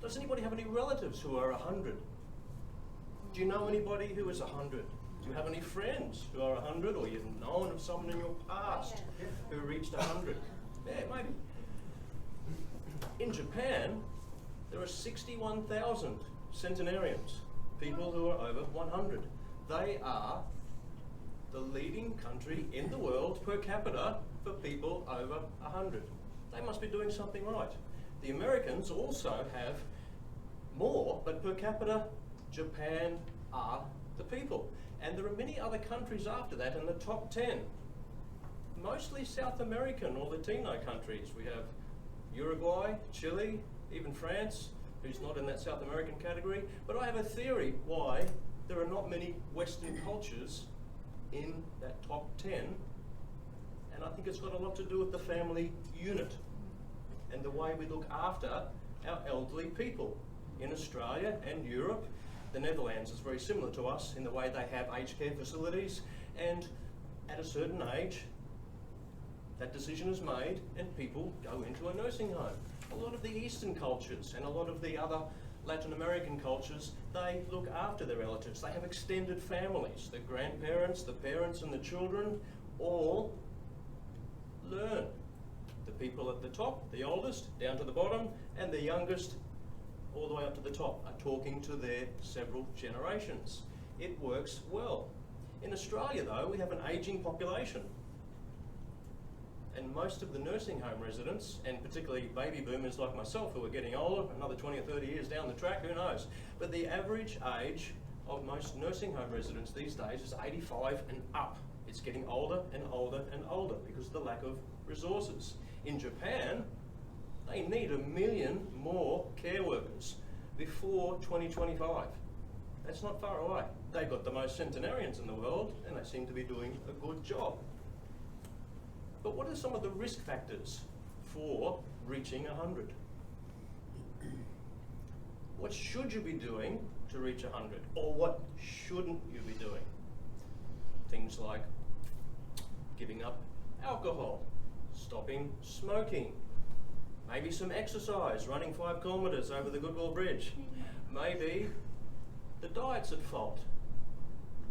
Does anybody have any relatives who are 100? Do you know anybody who is 100? Do you have any friends who are 100, or you've known of someone in your past who reached 100? Yeah, maybe. In Japan, there are 61,000 centenarians, people who are over 100. They are the leading country in the world per capita for people over 100. They must be doing something right. The Americans also have more, but per capita, Japan are the people. And there are many other countries after that in the top 10. Mostly South American or Latino countries. We have Uruguay, Chile, even France, who's not in that South American category. But I have a theory why there are not many Western cultures in that top 10. And I think it's got a lot to do with the family unit and the way we look after our elderly people. In Australia and Europe, the Netherlands is very similar to us in the way they have aged care facilities, and at a certain age, that decision is made and people go into a nursing home. A lot of the Eastern cultures and a lot of the other Latin American cultures, they look after their relatives. They have extended families. The grandparents, the parents and the children all learn. The people at the top, the oldest, down to the bottom, and the youngest, all the way up to the top, are talking to their several generations. It works well. In Australia, though, we have an ageing population. And most of the nursing home residents, and particularly baby boomers like myself who are getting older, another 20 or 30 years down the track, who knows? But the average age of most nursing home residents these days is 85 and up. It's getting older and older and older because of the lack of resources. In Japan, they need 1 million more care workers before 2025. That's not far away. They've got the most centenarians in the world and they seem to be doing a good job. But what are some of the risk factors for reaching 100? What should you be doing to reach 100? Or what shouldn't you be doing? Things like giving up alcohol, stopping smoking, maybe some exercise, running 5 kilometres over the Goodwill Bridge. Maybe the diet's at fault.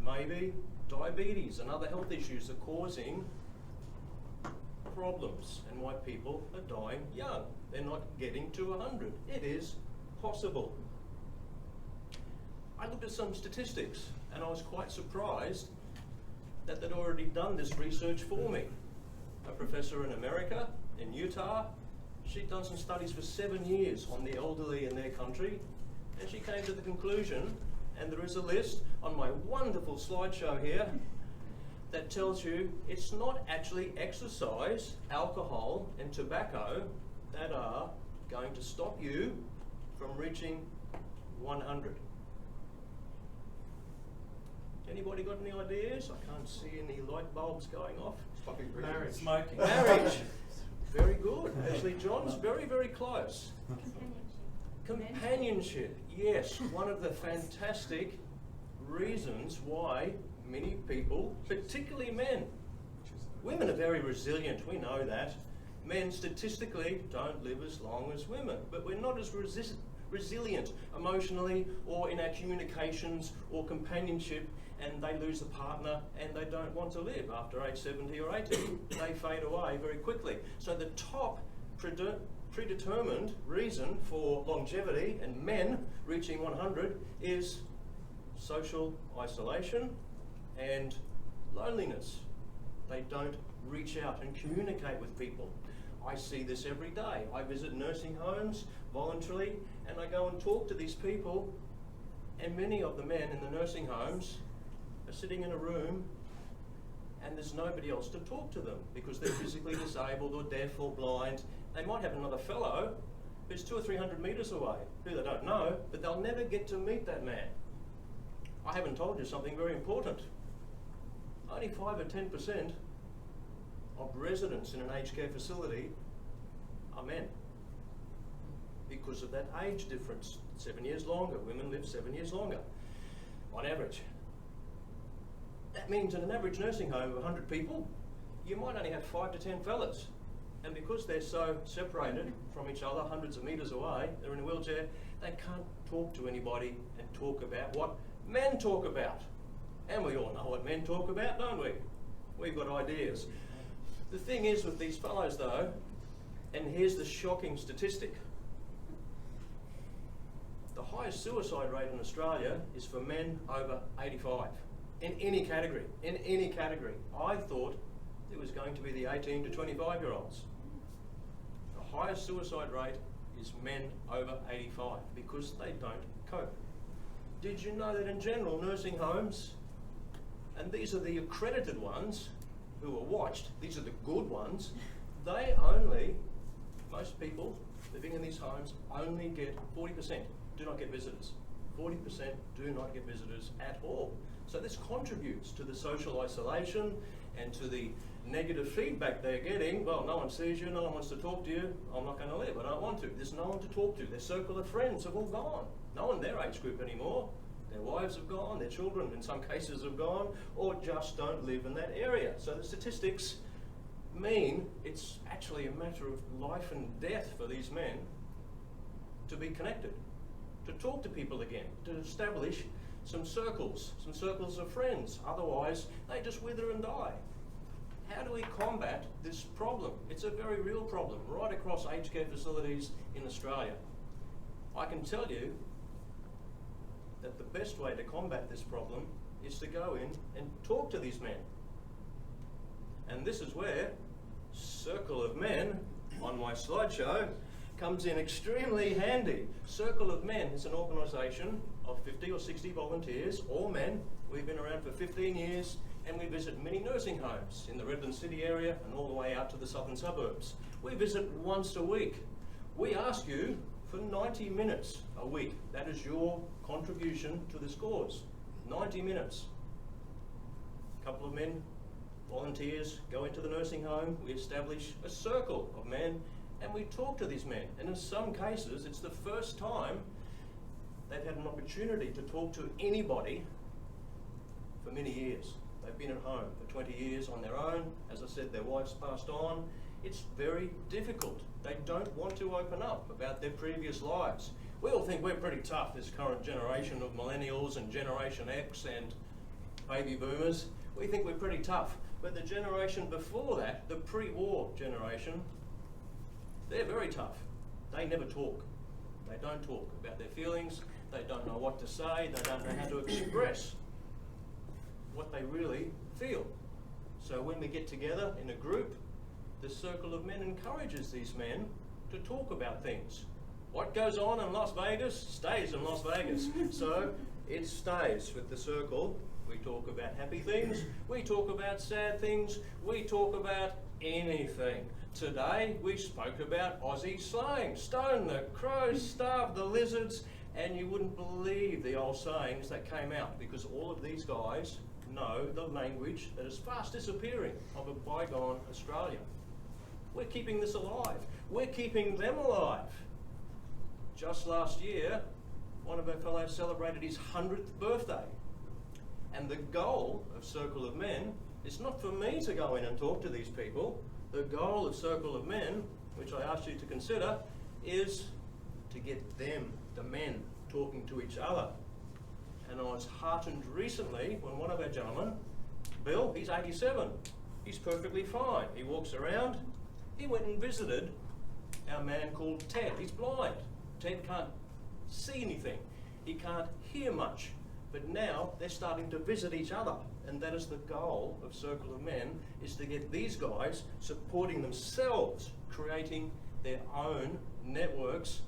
Maybe diabetes and other health issues are causing problems and why people are dying young. They're not getting to 100. It is possible. I looked at some statistics and I was quite surprised that they'd already done this research for me. A professor in America, in Utah, she'd done some studies for 7 years on the elderly in their country, and she came to the conclusion, and there is a list on my wonderful slideshow here, that tells you it's not actually exercise, alcohol and tobacco that are going to stop you from reaching 100. Anybody got any ideas? I can't see any light bulbs going off. Marriage. Smoking. Marriage. Very good. Actually, John's very, very close. Companionship. Yes, one of the fantastic reasons why many people, particularly men, women are very resilient, we know that. Men statistically don't live as long as women, but we're not as resilient emotionally or in our communications or companionship, and they lose a partner and they don't want to live after age 70 or 80. They fade away very quickly. So the top predetermined reason for longevity and men reaching 100 is social isolation and loneliness. They don't reach out and communicate with people. I see this every day. I visit nursing homes voluntarily and I go and talk to these people, and many of the men in the nursing homes are sitting in a room and there's nobody else to talk to them because they're physically disabled or deaf or blind. They might have another fellow who's 200 or 300 metres away, who they don't know, but they'll never get to meet that man. I haven't told you something very important. Only 5 or 10% of residents in an aged care facility are men because of that age difference. 7 years longer. Women live 7 years longer on average. That means in an average nursing home of 100 people, you might only have 5 to 10 fellas. And because they're so separated from each other, hundreds of metres away, they're in a wheelchair, They can't talk to anybody and talk about what men talk about. And we all know what men talk about, don't we? We've got ideas. The thing is with these fellows though, and here's the shocking statistic, the highest suicide rate in Australia is for men over 85. In any category, in any category. I thought it was going to be the 18 to 25-year-olds. The highest suicide rate is men over 85 because they don't cope. Did you know that in general nursing homes, and these are the accredited ones who are watched, these are the good ones, they only, most people living in these homes only get 40% do not get visitors. 40% do not get visitors at all. So this contributes to the social isolation and to the negative feedback they're getting. Well, no one sees you, no one wants to talk to you, I'm not going to live, I don't want to. There's no one to talk to. Their circle of friends have all gone. No one in their age group anymore. Their wives have gone, their children in some cases have gone, or just don't live in that area. So the statistics mean it's actually a matter of life and death for these men to be connected, to talk to people again, to establish some circles of friends. Otherwise, they just wither and die. How do we combat this problem? It's a very real problem right across aged care facilities in Australia. I can tell you that the best way to combat this problem is to go in and talk to these men. And this is where Circle of Men on my slideshow comes in extremely handy. Circle of Men is an organisation of 50 or 60 volunteers, all men. We've been around for 15 years and we visit many nursing homes in the Redlands city area and all the way out to the southern suburbs. We visit once a week. We ask you for 90 minutes a week. That is your contribution to this cause. 90 minutes. A couple of men, volunteers, go into the nursing home, we establish a circle of men and we talk to these men. And in some cases, it's the first time they've had an opportunity to talk to anybody for many years. They've been at home for 20 years on their own. As I said, their wives passed on. It's very difficult. They don't want to open up about their previous lives. We all think we're pretty tough, this current generation of millennials and Generation X and baby boomers. We think we're pretty tough. But the generation before that, the pre-war generation, they're very tough. They never talk. They don't talk about their feelings. They don't know what to say. They don't know how to express what they really feel. So when we get together in a group, the Circle of Men encourages these men to talk about things. What goes on in Las Vegas stays in Las Vegas. So it stays with the Circle. We talk about happy things, we talk about sad things, we talk about anything. Today we spoke about Aussie slang. Stone the crows, starve the lizards, and you wouldn't believe the old sayings that came out because all of these guys know the language that is fast disappearing of a bygone Australia. We're keeping this alive. We're keeping them alive. Just last year, one of our fellows celebrated his 100th birthday. And the goal of Circle of Men is not for me to go in and talk to these people. The goal of Circle of Men, which I asked you to consider, is to get them, the men, talking to each other. And I was heartened recently when one of our gentlemen, Bill, he's 87, he's perfectly fine. He walks around. He went and visited our man called Ted. He's blind. Ted can't see anything. He can't hear much. But now they're starting to visit each other. And that is the goal of Circle of Men, is to get these guys supporting themselves, creating their own networks,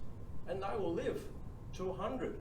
and they will live to 100.